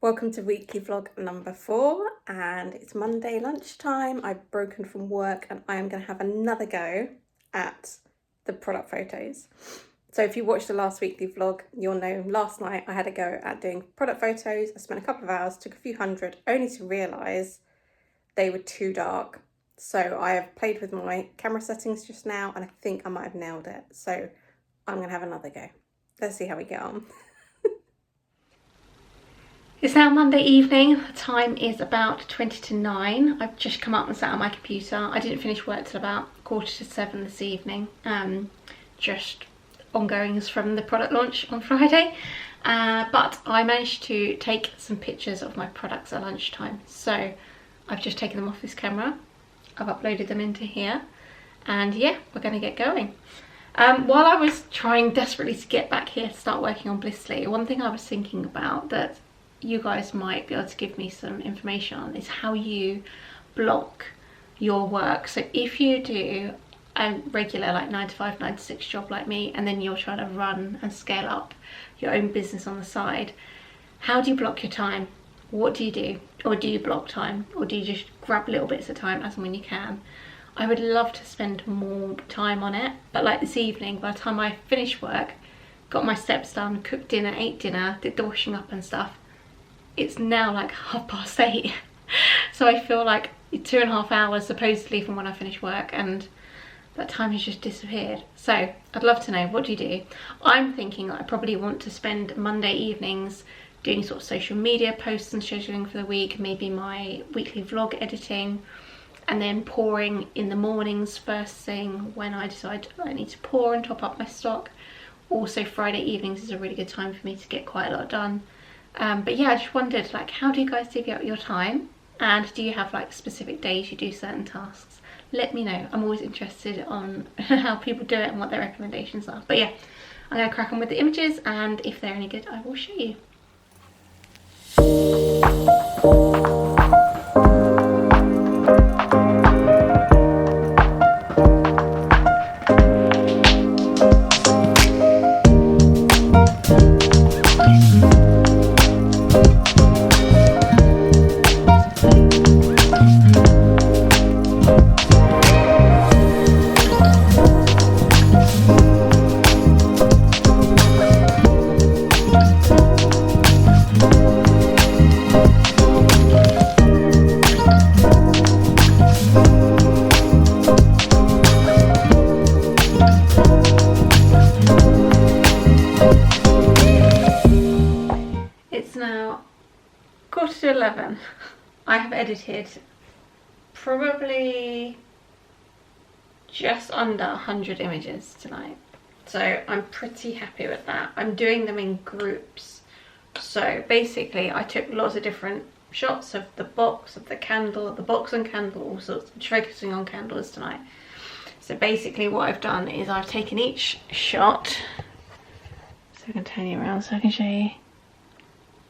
Welcome to weekly vlog number 4, and it's Monday lunchtime. I've broken from work and I am going to have another go at the product photos. So if you watched the last weekly vlog, you'll know last night I had a go at doing product photos. I spent a couple of hours, took a few hundred, only to realise they were too dark. So I have played with my camera settings just now and I think I might have nailed it. So I'm going to have another go. Let's see how we get on. It's now Monday evening. The time is about 20 to 9. I've just come up and sat on my computer. I didn't finish work till about 7:15 this evening. Just ongoings from the product launch on Friday. But I managed to take some pictures of my products at lunchtime. So I've just taken them off this camera. I've uploaded them into here. And yeah, we're going to get going. While I was trying desperately to get back here to start working on Blissli, one thing I was thinking about that you guys might be able to give me some information on is how you block your work. So if you do a regular like 9 to 5, 9 to 6 job like me, and then you're trying to run and scale up your own business on the side, how do you block your time? What do you do? Or do you block time? Or do you just grab little bits of time as and when you can? I would love to spend more time on it, but like this evening, by the time I finished work, got my steps done, cooked dinner, ate dinner, did the washing up and stuff, it's now like 8:30. So I feel like 2.5 hours supposedly from when I finish work, and that time has just disappeared. So I'd love to know, what do you do? I'm thinking that I probably want to spend Monday evenings doing sort of social media posts and scheduling for the week, maybe my weekly vlog editing, and then pouring in the mornings first thing when I decide I need to pour and top up my stock. Also Friday evenings is a really good time for me to get quite a lot done. But yeah, I just wondered, like, how do you guys divvy up your time, and do you have like specific days you do certain tasks? Let me know. I'm always interested on how people do it and what their recommendations are. But yeah, I'm going to crack on with the images, and if they're any good I will show you. Now 11:15. I have edited probably just under 100 images tonight, so I'm pretty happy with that. I'm doing them in groups. So basically I took lots of different shots of the box, of the candle, the box and candle, all sorts, focusing on candles tonight. So basically what I've done is I've taken each shot, so I can turn you around so I can show you,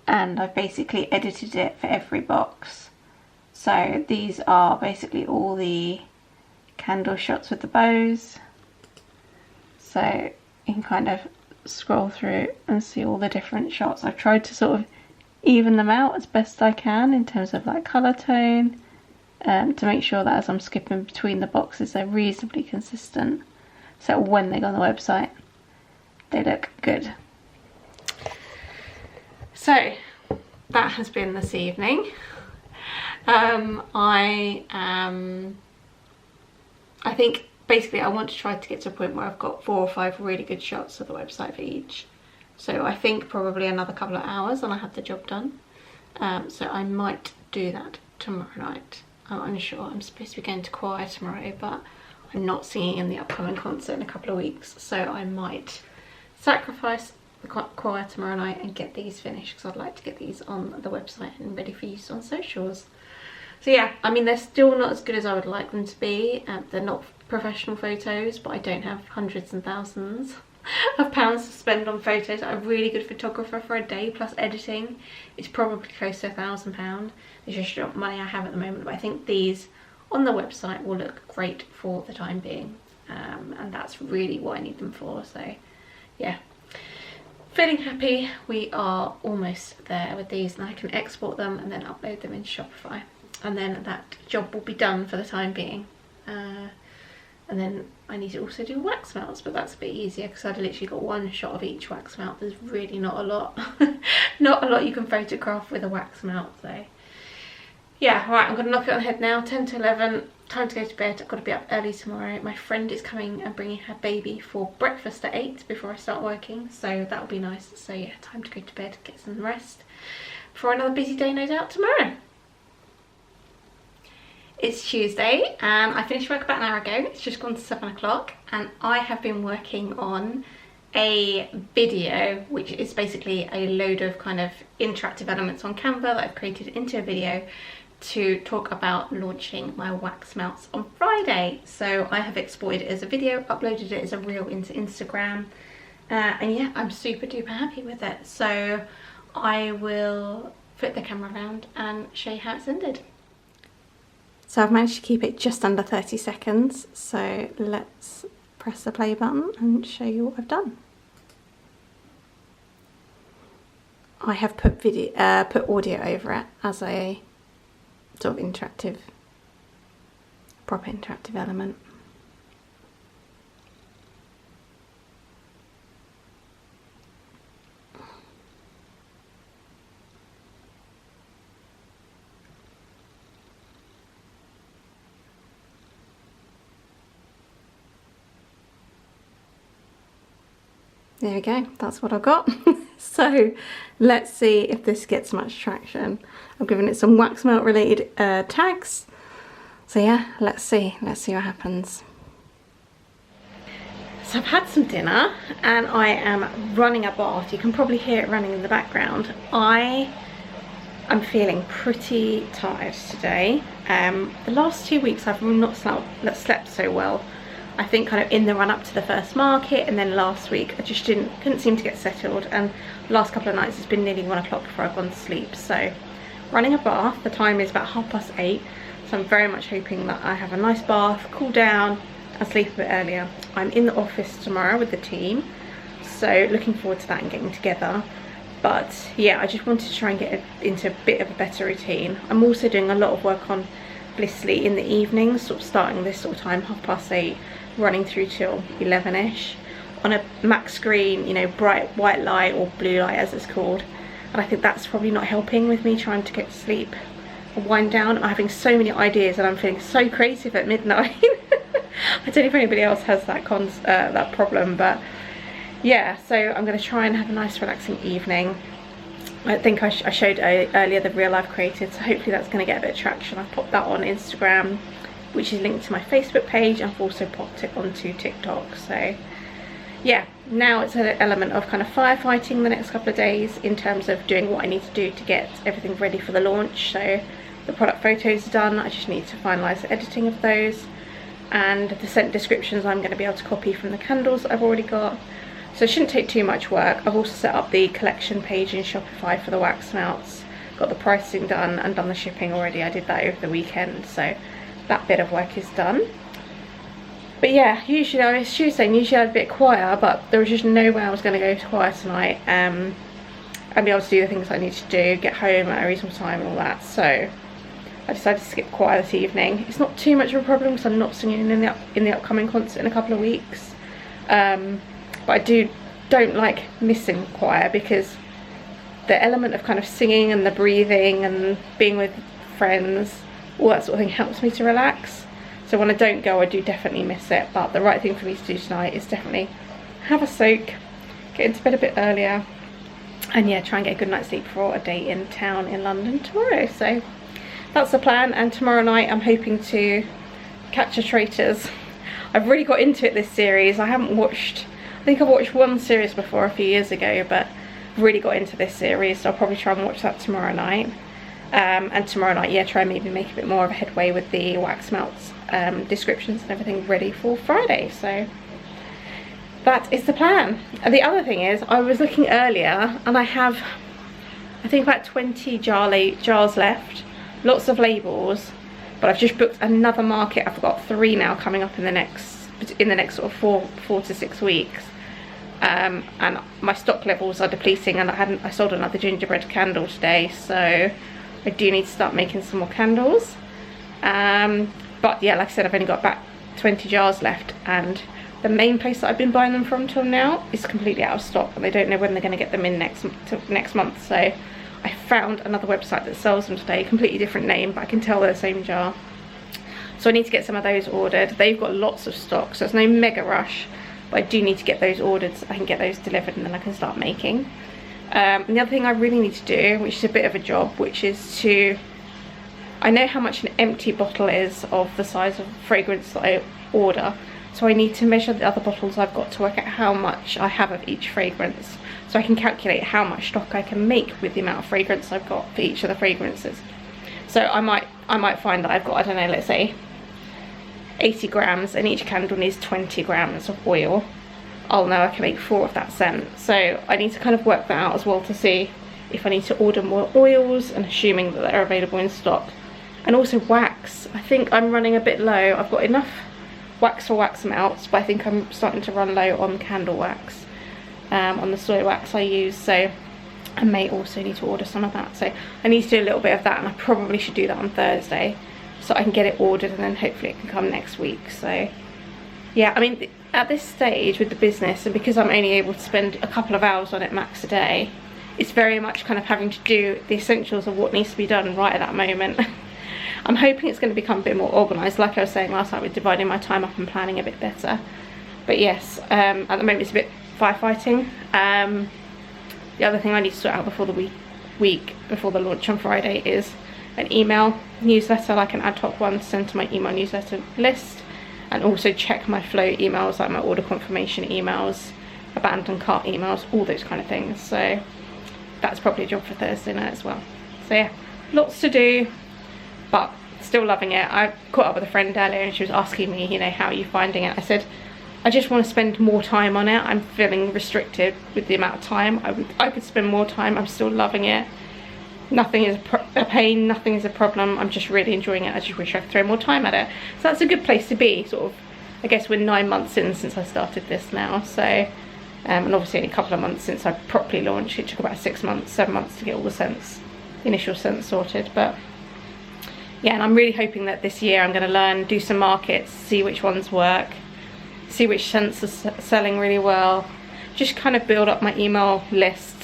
and I've basically edited it for every box. So these are basically all the candle shots with the bows. So you can kind of scroll through and see all the different shots. I've tried to sort of even them out as best I can in terms of like colour tone, to make sure that as I'm skipping between the boxes they're reasonably consistent, so when they go on the website they look good. So that has been this evening. I think basically I want to try to get to a point where I've got 4 or 5 really good shots of the website for each. So I think probably another couple of hours and I have the job done. So I might do that tomorrow night. I'm unsure. I'm supposed to be going to choir tomorrow, but I'm not singing in the upcoming concert in a couple of weeks, so I might sacrifice the choir tomorrow night and get these finished, because I'd like to get these on the website and ready for use on socials. So yeah, I mean, they're still not as good as I would like them to be. They're not professional photos, but I don't have hundreds and thousands of pounds to spend on photos. I'm a really good photographer for a day plus editing. It's probably close to £1,000. It's just not money I have at the moment, but I think these on the website will look great for the time being, and that's really what I need them for. So yeah, feeling happy. We are almost there with these, and I can export them and then upload them into Shopify, and then that job will be done for the time being. And then I need to also do wax melts, but that's a bit easier because I've literally got one shot of each wax melt. There's really not a lot not a lot you can photograph with a wax melt. So yeah, right, I'm gonna knock it on the head now. 10 to 11, time to go to bed. I've got to be up early tomorrow. My friend is coming and bringing her baby for breakfast at 8 before I start working, so that'll be nice. So yeah, time to go to bed, get some rest for another busy day no doubt tomorrow. It's Tuesday and I finished work about an hour ago. It's just gone to 7 o'clock, and I have been working on a video which is basically a load of kind of interactive elements on Canva that I've created into a video to talk about launching my wax melts on Friday. So I have exported it as a video, uploaded it as a reel into Instagram, and yeah, I'm super duper happy with it. So I will flip the camera around and show you how it's ended. So I've managed to keep it just under 30 seconds, so let's press the play button and show you what I've done. I have put audio over it as a sort of interactive, proper interactive element. There we go, that's what I've got. So let's see if this gets much traction. I've given it some wax melt related tags. So yeah, let's see what happens. So I've had some dinner and I am running a bath. You can probably hear it running in the background. I'm feeling pretty tired today. The last 2 weeks I've not slept so well. I think kind of in the run up to the first market, and then last week I just couldn't seem to get settled, and the last couple of nights it's been nearly 1 o'clock before I've gone to sleep. So running a bath, the time is about 8:30, so I'm very much hoping that I have a nice bath, cool down and sleep a bit earlier. I'm in the office tomorrow with the team, so looking forward to that and getting together. But yeah, I just wanted to try and get into a bit of a better routine. I'm also doing a lot of work on blissli in the evenings, sort of starting this sort of time, 8:30, running through till 11ish on a max screen, you know, bright white light or blue light as it's called. And I think that's probably not helping with me trying to get to sleep or wind down. I'm having so many ideas and I'm feeling so creative at midnight. I don't know if anybody else has that problem, but yeah, so I'm going to try and have a nice relaxing evening. I think I showed earlier the reel I've created, so hopefully that's going to get a bit of traction. I've popped that on Instagram, which is linked to my Facebook page, and I've also popped it onto TikTok. So yeah, now it's an element of kind of firefighting the next couple of days in terms of doing what I need to do to get everything ready for the launch. So the product photos are done, I just need to finalise the editing of those, and the scent descriptions I'm going to be able to copy from the candles that I've already got. So it shouldn't take too much work. I've also set up the collection page in Shopify for the wax melts, got the pricing done and done the shipping already. I did that over the weekend, so that bit of work is done. But yeah, usually it's Tuesday and usually I'd be a bit quieter, but there was just no way I was going to go to choir tonight and be able to do the things I need to do, get home at a reasonable time and all that. So I decided to skip choir this evening. It's not too much of a problem because I'm not singing in the upcoming concert in a couple of weeks. But I don't like missing choir because the element of kind of singing and the breathing and being with friends, all that sort of thing helps me to relax. So when I don't go, I do definitely miss it. But the right thing for me to do tonight is definitely have a soak, get into bed a bit earlier, and yeah, try and get a good night's sleep for a day in town in London tomorrow. So that's the plan. And tomorrow night I'm hoping to catch a Traitors. I've really got into it this series. I think I've watched one series before a few years ago, but really got into this series, so I'll probably try and watch that tomorrow night. And tomorrow night, yeah, try and maybe make a bit more of a headway with the wax melts descriptions and everything ready for Friday. So that is the plan. And the other thing is, I was looking earlier and I have, I think, about 20 jars left, lots of labels, but I've just booked another market. I've got 3 now coming up in the next sort of 4 to 6 weeks. and my stock levels are depleting, and I sold another gingerbread candle today, so I do need to start making some more candles. But yeah, like I said, I've only got about 20 jars left, and the main place that I've been buying them from till now is completely out of stock, and they don't know when they're going to get them in next month. So I found another website that sells them today, completely different name, but I can tell they're the same jar. So I need to get some of those ordered. They've got lots of stock, so it's no mega rush, but I do need to get those ordered so I can get those delivered, and then I can start making. And the other thing I really need to do, which is a bit of a job, which is I know how much an empty bottle is of the size of fragrance that I order, so I need to measure the other bottles I've got to work out how much I have of each fragrance, so I can calculate how much stock I can make with the amount of fragrance I've got for each of the fragrances. So I might find that I've got, I don't know, let's say 80 grams, and each candle needs 20 grams of oil. I'll know I can make 4 of that scent. So I need to kind of work that out as well to see if I need to order more oils, and assuming that they're available in stock. And also wax. I think I'm running a bit low. I've got enough wax for wax melts, but I think I'm starting to run low on candle wax, on the soy wax I use, so I may also need to order some of that. So I need to do a little bit of that, and I probably should do that on Thursday so I can get it ordered, and then hopefully it can come next week. So yeah, I mean, at this stage with the business, and because I'm only able to spend a couple of hours on it max a day, it's very much kind of having to do the essentials of what needs to be done right at that moment. I'm hoping it's going to become a bit more organised, like I was saying last night, with dividing my time up and planning a bit better. But yes, at the moment it's a bit firefighting. The other thing I need to sort out before the week before the launch on Friday is an email newsletter, like an ad hoc one to send to my email newsletter list, and also check my flow emails, like my order confirmation emails, abandoned cart emails, all those kind of things. So that's probably a job for Thursday night as well. So yeah, lots to do, but still loving it. I caught up with a friend earlier, and she was asking me, you know, how are you finding it? I said, I just want to spend more time on it. I'm feeling restricted with the amount of time. I could spend more time. I'm still loving it. Nothing is a pain, nothing is a problem. I'm just really enjoying it. I just wish I could throw more time at it. So that's a good place to be, sort of. I guess we're 9 months in since I started this now, so and obviously only a couple of months since I properly launched. It took about 6 months, 7 months to get all the scents, initial scents sorted. But yeah, and I'm really hoping that this year I'm going to learn, do some markets, see which ones work, see which scents are selling really well, just kind of build up my email list,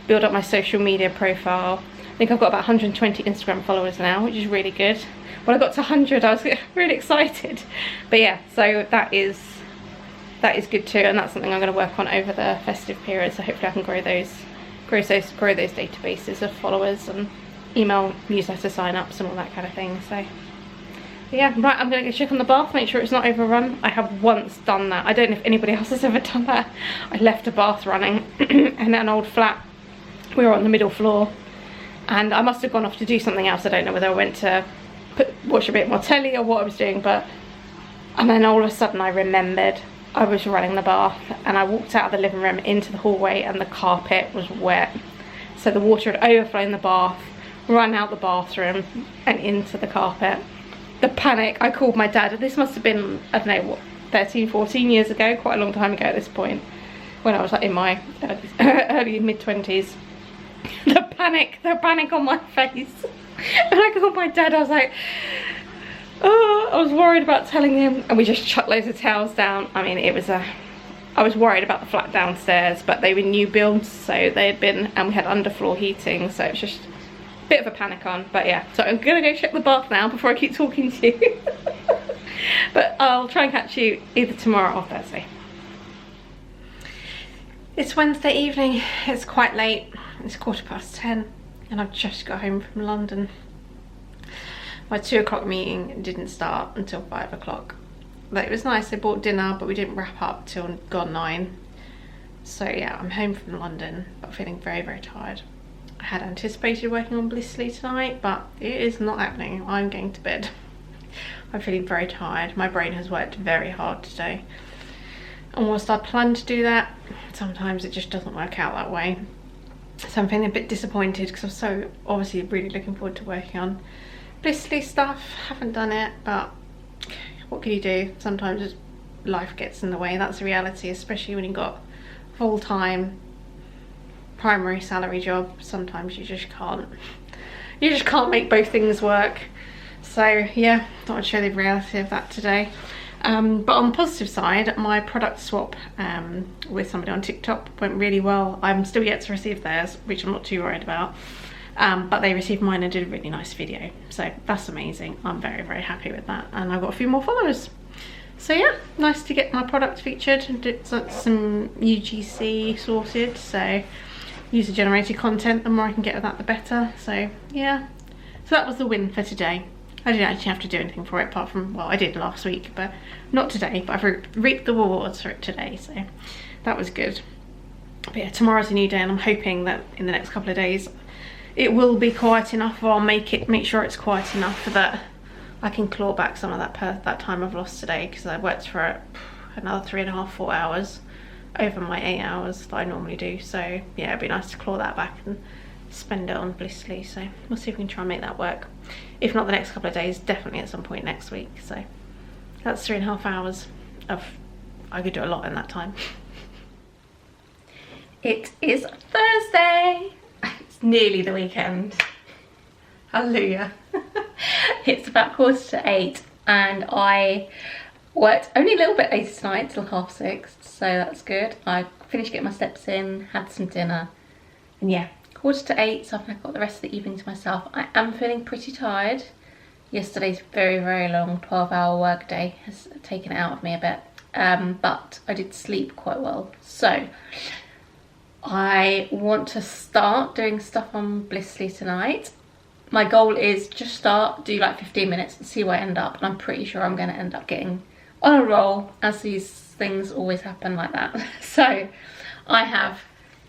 build up my social media profile. I think I've got about 120 Instagram followers now, which is really good. When I got to 100, I was really excited. But yeah, so that is good too, and that's something I'm going to work on over the festive period. So hopefully I can grow those databases of followers and email newsletter sign-ups and all that kind of thing. So yeah, right, I'm going to go check on the bath, make sure it's not overrun. I have once done that. I don't know if anybody else has ever done that. I left a bath running in an old flat. We were on the middle floor, and I must have gone off to do something else. I don't know whether I went to watch a bit more telly or what I was doing, and then all of a sudden I remembered I was running the bath, and I walked out of the living room into the hallway, and the carpet was wet. So the water had overflown the bath, run out the bathroom and into the carpet. The panic, I called my dad. This must have been, I don't know, what, 13, 14 years ago, quite a long time ago at this point, when I was like in my early mid-20s. The panic on my face. And I called my dad. I was like, oh, I was worried about telling him, and we just chucked loads of towels down. I mean, I was worried about the flat downstairs, but they were new builds, so they had been, and we had underfloor heating, so it was just a bit of a panic on. But yeah, so I'm gonna go check the bath now before I keep talking to you. But I'll try and catch you either tomorrow or Thursday. It's Wednesday evening, it's quite late, it's 10:15, and I've just got home from London. My 2 o'clock meeting didn't start until 5 o'clock. But it was nice, they bought dinner, but we didn't wrap up till gone 9. So yeah, I'm home from London, but feeling very, very tired. I had anticipated working on blissli tonight, but it is not happening. I'm going to bed. I'm feeling very tired. My brain has worked very hard today. And whilst I plan to do that, sometimes it just doesn't work out that way. So I'm feeling a bit disappointed, because I'm so obviously really looking forward to working on blissli stuff. Haven't done it, but what can you do? Sometimes life gets in the way. That's the reality, especially when you've got full-time primary salary job, sometimes you just can't make both things work. So yeah, thought I'd show the reality of that today. But on the positive side, my product swap with somebody on TikTok went really well. I'm still yet to receive theirs, which I'm not too worried about. But they received mine and did a really nice video. So that's amazing. I'm very, very happy with that. And I've got a few more followers. So yeah, nice to get my product featured and did some UGC sorted. So user generated content, the more I can get of that, the better. So yeah, so that was the win for today. I didn't actually have to do anything for it apart from, well, I did last week, but not today. But I've reaped the rewards for it today, so that was good. But yeah, tomorrow's a new day, and I'm hoping that in the next couple of days it will be quiet enough, or I'll make sure it's quiet enough that I can claw back some of that time I've lost today, because I worked for another 3.5, 4 hours over my 8 hours that I normally do. So yeah, it'd be nice to claw that back and spend it on blissli. So we'll see if we can try and make that work. If not the next couple of days, definitely at some point next week. So that's 3.5 hours of, I could do a lot in that time. It is Thursday. It's nearly the weekend. Hallelujah. It's about 7:45 and I worked only a little bit later tonight till 6:30, so that's good. I finished getting my steps in, had some dinner, and yeah, 7:45, so I've got the rest of the evening to myself. I am feeling pretty tired. Yesterday's very, very long 12-hour work day has taken it out of me a bit, but I did sleep quite well. So I want to start doing stuff on blissli tonight. My goal is just do like 15 minutes and see where I end up, and I'm pretty sure I'm going to end up getting on a roll, as these things always happen like that. So I have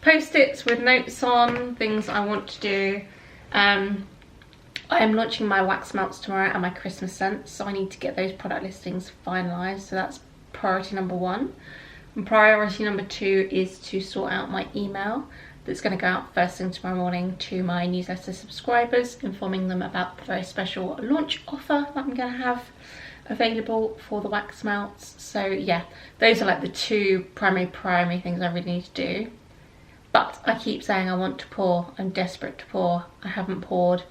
post-its with notes on things I want to do. I am launching my wax melts tomorrow and my Christmas scents, so I need to get those product listings finalised. So that's priority number 1. And priority number 2 is to sort out my email that's going to go out first thing tomorrow morning to my newsletter subscribers, informing them about the very special launch offer that I'm going to have available for the wax melts. So yeah, those are like the 2 primary things I really need to do. But I keep saying I want to pour. I'm desperate to pour. I haven't poured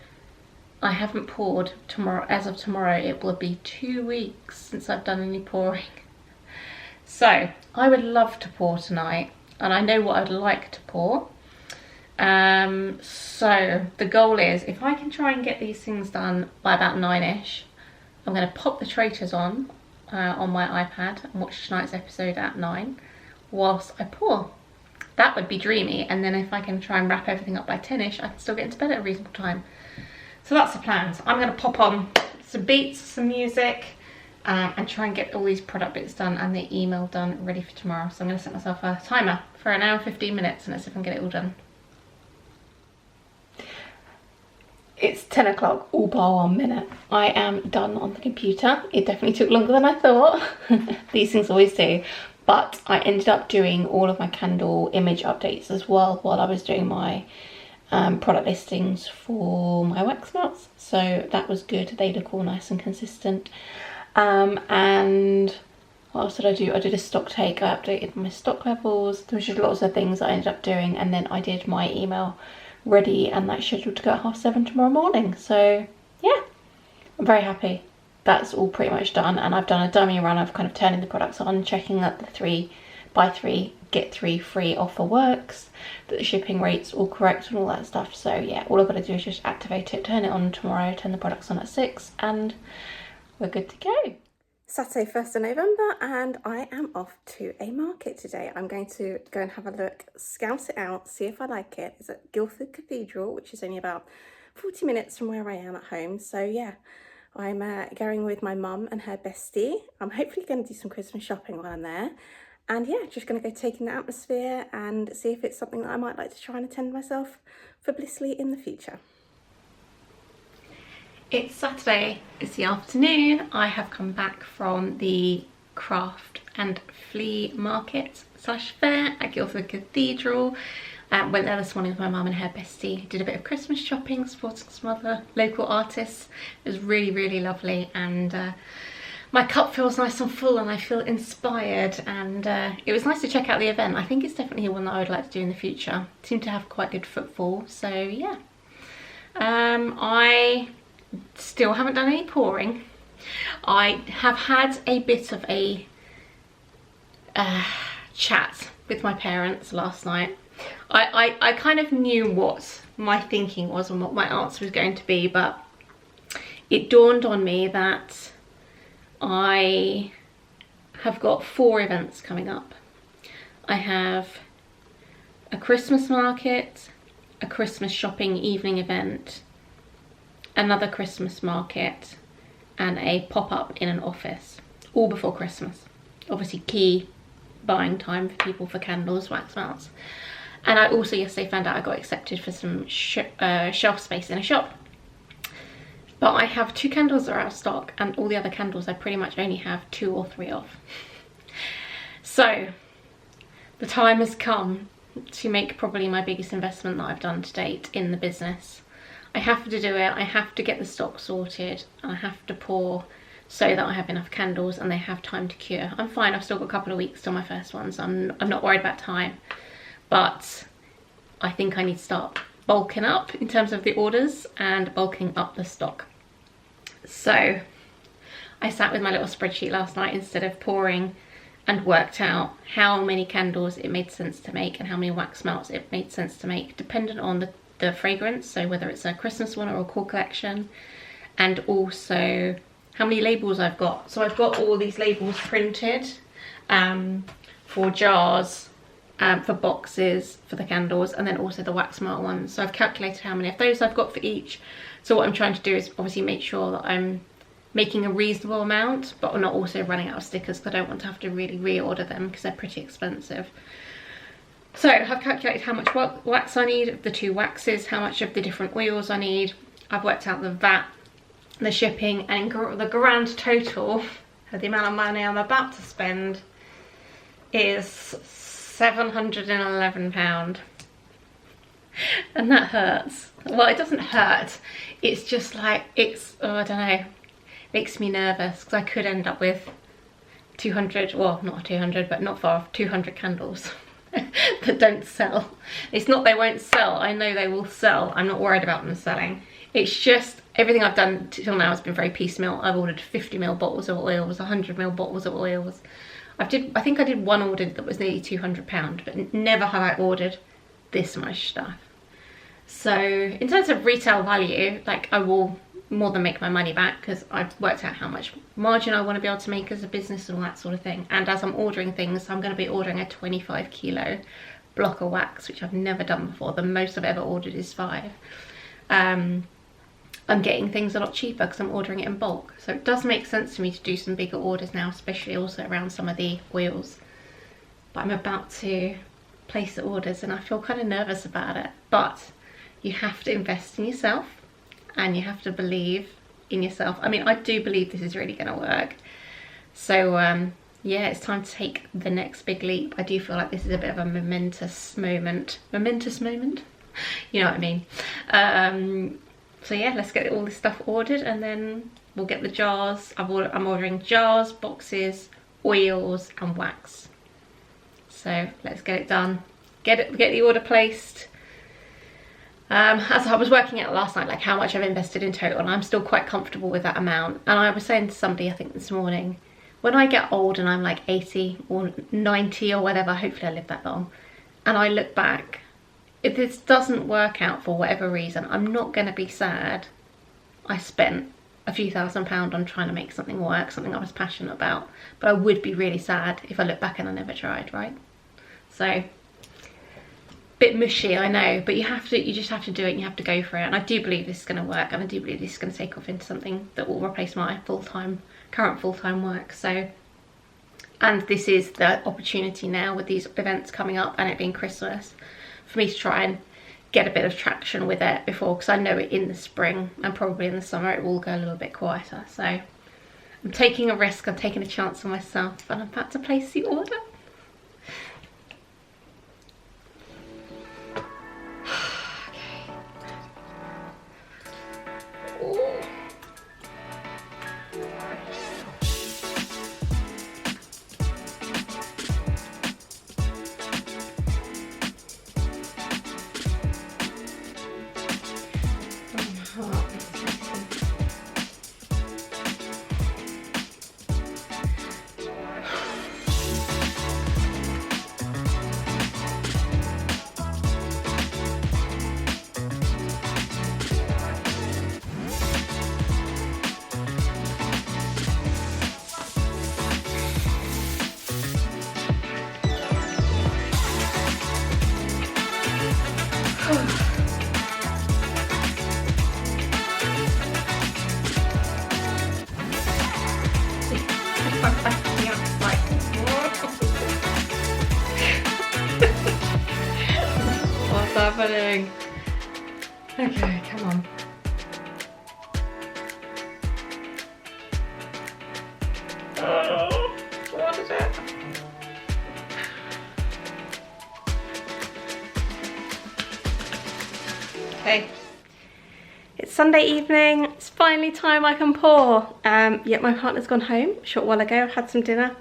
tomorrow. As of tomorrow, it will be 2 weeks since I've done any pouring. So I would love to pour tonight, and I know what I'd like to pour. So the goal is, if I can try and get these things done by about 9ish, I'm going to pop the traitors on my iPad and watch tonight's episode at 9 whilst I pour. That would be dreamy. And then if I can try and wrap everything up by 10ish, I can still get into bed at a reasonable time. So that's the plan. So I'm going to pop on some beats, some music, and try and get all these product bits done and the email done ready for tomorrow. So I'm going to set myself a timer for 1 hour and 15 minutes, and let's see if I can get it all done. It's 10 o'clock, all bar 1 minute. I am done on the computer. It definitely took longer than I thought. These things always do. But I ended up doing all of my candle image updates as well while I was doing my product listings for my wax melts. So that was good. They look all nice and consistent. And what else did I do? I did a stock take. I updated my stock levels. There was just lots of things I ended up doing. And then I did my email ready, and that's scheduled to go at 7:30 tomorrow morning. So yeah, I'm very happy. That's all pretty much done, and I've done a dummy run of kind of turning the products on, checking that the 3x3 get 3 free offer works, that the shipping rate's all correct and all that stuff. So yeah, all I've got to do is just activate it, turn it on tomorrow, turn the products on at 6, and we're good to go. Saturday 1st of November, and I am off to a market today. I'm going to go and have a look, scout it out, see if I like it. It's at Guildford Cathedral, which is only about 40 minutes from where I am at home. So yeah, I'm going with my mum and her bestie. I'm hopefully going to do some Christmas shopping while I'm there. And yeah, just going to go take in the atmosphere and see if it's something that I might like to try and attend myself for blissli in the future. It's Saturday, it's the afternoon. I have come back from the craft and flea market / fair at Guildford Cathedral. Went there this morning with my mum and her bestie. Did a bit of Christmas shopping, supporting some other local artists. It was really, really lovely, and my cup feels nice and full and I feel inspired, and it was nice to check out the event. I think it's definitely one that I would like to do in the future. It seemed to have quite good footfall, so yeah. I still haven't done any pouring. I have had a bit of a chat with my parents last night. I kind of knew what my thinking was and what my answer was going to be, but it dawned on me that I have got 4 events coming up. I have a Christmas market, a Christmas shopping evening event, another Christmas market, and a pop-up in an office, all before Christmas. Obviously key buying time for people for candles, wax melts. And I also yesterday found out I got accepted for some shelf space in a shop. But I have 2 candles that are out of stock, and all the other candles I pretty much only have 2 or 3 of. So the time has come to make probably my biggest investment that I've done to date in the business. I have to do it. I have to get the stock sorted. I have to pour so that I have enough candles and they have time to cure. I'm fine. I've still got a couple of weeks till my first one, so I'm not worried about time. But I think I need to start bulking up in terms of the orders and bulking up the stock. So I sat with my little spreadsheet last night instead of pouring and worked out how many candles it made sense to make and how many wax melts it made sense to make, dependent on the fragrance, so whether it's a Christmas one or a core collection, and also how many labels I've got. So I've got all these labels printed for jars, for boxes, for the candles, and then also the wax melt ones. So I've calculated how many of those I've got for each. So what I'm trying to do is obviously make sure that I'm making a reasonable amount, but I'm not also running out of stickers, because I don't want to have to really reorder them because they're pretty expensive. So I've calculated how much wax I need, the 2 waxes, how much of the different oils I need. I've worked out the VAT, the shipping, and the grand total of the amount of money I'm about to spend is £711. And that hurts. Well, it doesn't hurt. It's just like, oh, I don't know. Makes me nervous because I could end up with 200, well, not 200, but not far off, 200 candles that don't sell. It's not they won't sell. I know they will sell. I'm not worried about them selling. It's just everything I've done till now has been very piecemeal. I've ordered 50ml bottles of oils, 100ml bottles of oils. I think I did one order that was nearly £200, but never have I ordered this much stuff. So in terms of retail value, like, I will more than make my money back because I've worked out how much margin I want to be able to make as a business and all that sort of thing. And as I'm ordering things, I'm going to be ordering a 25 kilo block of wax, which I've never done before. The most I've ever ordered is 5. I'm getting things a lot cheaper because I'm ordering it in bulk. So it does make sense to me to do some bigger orders now, especially also around some of the oils. But I'm about to place the orders and I feel kind of nervous about it. But you have to invest in yourself and you have to believe in yourself. I mean, I do believe this is really going to work. So yeah, it's time to take the next big leap. I do feel like this is a bit of a momentous moment. Momentous moment? You know what I mean? So yeah, let's get all this stuff ordered and then we'll get the jars. I'm ordering jars, boxes, oils and wax. So let's get it done. Get the order placed. As I was working out last night, like how much I've invested in total, and I'm still quite comfortable with that amount. And I was saying to somebody, I think this morning, when I get old and I'm like 80 or 90 or whatever, hopefully I live that long, and I look back, if this doesn't work out for whatever reason, I'm not going to be sad I spent a few £1000s on trying to make something work, something I was passionate about. But I would be really sad if I look back and I never tried, right? So, bit mushy, I know, but you just have to do it and you have to go for it. And I do believe this is going to work, and I do believe this is going to take off into something that will replace my current full-time work. So, and this is the opportunity now with these events coming up and it being Christmas for me to try and get a bit of traction with it before, because I know it in the spring and probably in the summer it will go a little bit quieter. So I'm taking a risk, I'm taking a chance on myself, and I'm about to place the order. Yeah, like, what's happening? Okay, come on. What is it? Okay. It's Sunday evening. It's finally time I can pour. Yet my partner's gone home a short while ago. I've had some dinner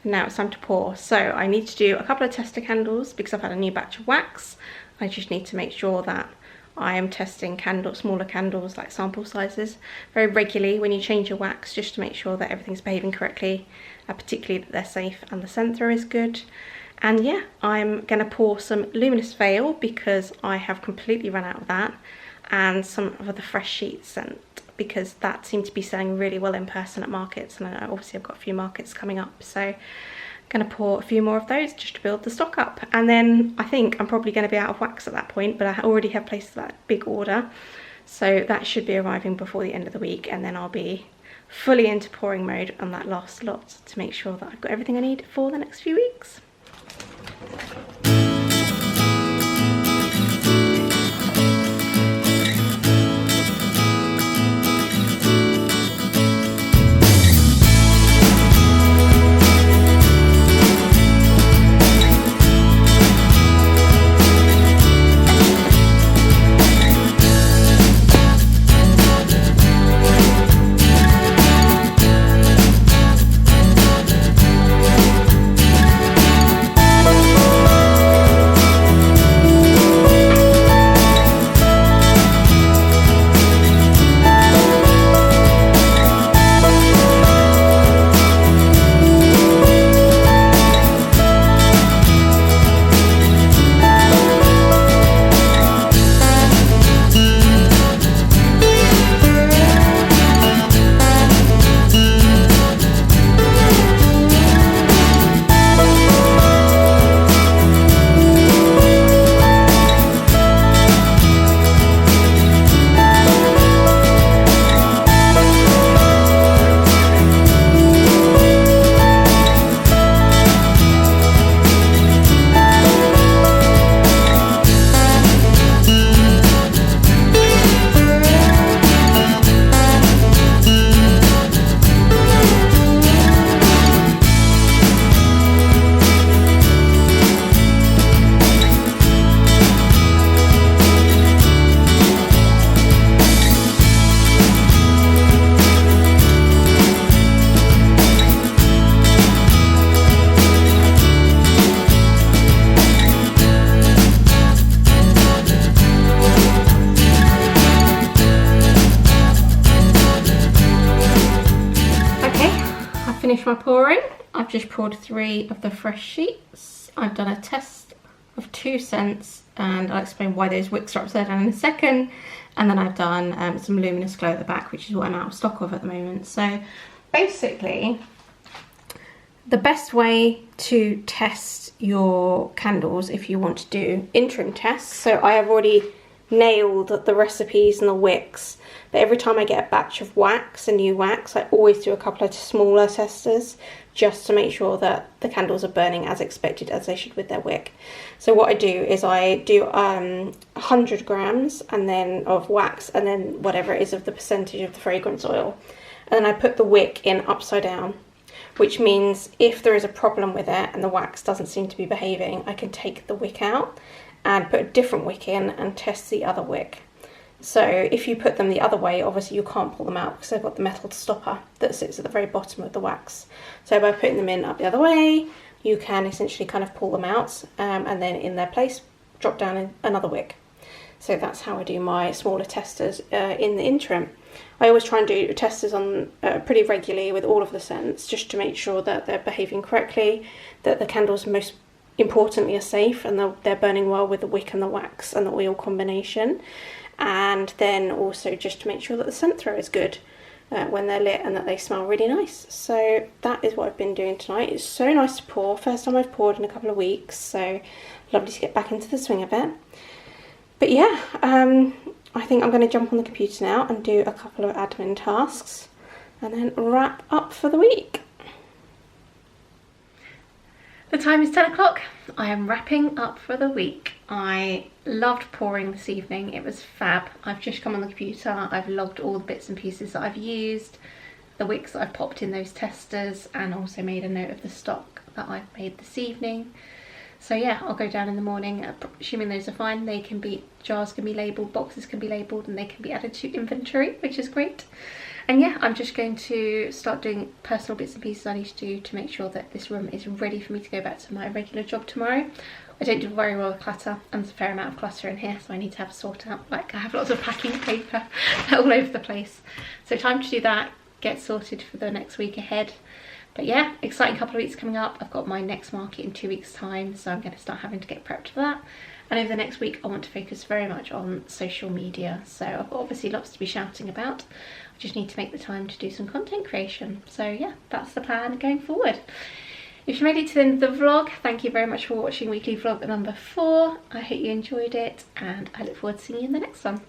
and now it's time to pour. So I need to do a couple of tester candles because I've had a new batch of wax. I just need to make sure that I am testing smaller candles, like sample sizes, very regularly when you change your wax, just to make sure that everything's behaving correctly, particularly that they're safe and the scent through is good. And yeah, I'm going to pour some Luminous Veil because I have completely run out of that, and some of the Fresh Sheet scent because that seemed to be selling really well in person at markets, and obviously I've got a few markets coming up, so going to pour a few more of those just to build the stock up. And then I think I'm probably going to be out of wax at that point, but I already have placed that big order, so that should be arriving before the end of the week, and then I'll be fully into pouring mode on that last lot to make sure that I've got everything I need for the next few weeks. Finished my pouring. I've just poured 3 of the Fresh Sheets. I've done a test of 2 scents, and I'll explain why those wicks are upside down in a second. And then I've done some Luminous Glow at the back, which is what I'm out of stock of at the moment. So basically, the best way to test your candles if you want to do interim tests, so I have already nailed the recipes and the wicks, but every time I get a batch of wax, a new wax, I always do a couple of smaller testers just to make sure that the candles are burning as expected, as they should with their wick. So what I do is I do 100 grams and then of wax, and then whatever it is of the percentage of the fragrance oil, and then I put the wick in upside down, which means if there is a problem with it and the wax doesn't seem to be behaving, I can take the wick out and put a different wick in and test the other wick. So if you put them the other way, obviously you can't pull them out because they've got the metal stopper that sits at the very bottom of the wax. So by putting them in up the other way, you can essentially kind of pull them out, and then in their place drop down in another wick. So that's how I do my smaller testers in the interim. I always try and do testers on pretty regularly with all of the scents, just to make sure that they're behaving correctly, that the candles most importantly are safe and they're burning well with the wick and the wax and the oil combination, and then also just to make sure that the scent throw is good when they're lit and that they smell really nice. So that is what I've been doing tonight. It's so nice to pour, first time I've poured in a couple of weeks, so lovely to get back into the swing of it. But yeah, I think I'm going to jump on the computer now and do a couple of admin tasks and then wrap up for the week. The time is 10 o'clock. I am wrapping up for the week. I loved pouring this evening. It was fab. I've just come on the computer. I've logged all the bits and pieces that I've used, the wicks that I've popped in those testers, and also made a note of the stock that I've made this evening. So yeah, I'll go down in the morning, assuming those are fine. They can be, jars can be labelled, boxes can be labelled, and they can be added to inventory, which is great. And yeah, I'm just going to start doing personal bits and pieces I need to do to make sure that this room is ready for me to go back to my regular job tomorrow. I don't do very well with clutter, and there's a fair amount of clutter in here, so I need to have a sort out. Like, I have lots of packing paper all over the place. So time to do that, get sorted for the next week ahead. But yeah, exciting couple of weeks coming up. I've got my next market in 2 weeks' time, so I'm going to start having to get prepped for that. And over the next week, I want to focus very much on social media. So I've got obviously lots to be shouting about. I just need to make the time to do some content creation. So yeah, that's the plan going forward. If you made it to the end of the vlog, thank you very much for watching weekly vlog number 4. I hope you enjoyed it, and I look forward to seeing you in the next one.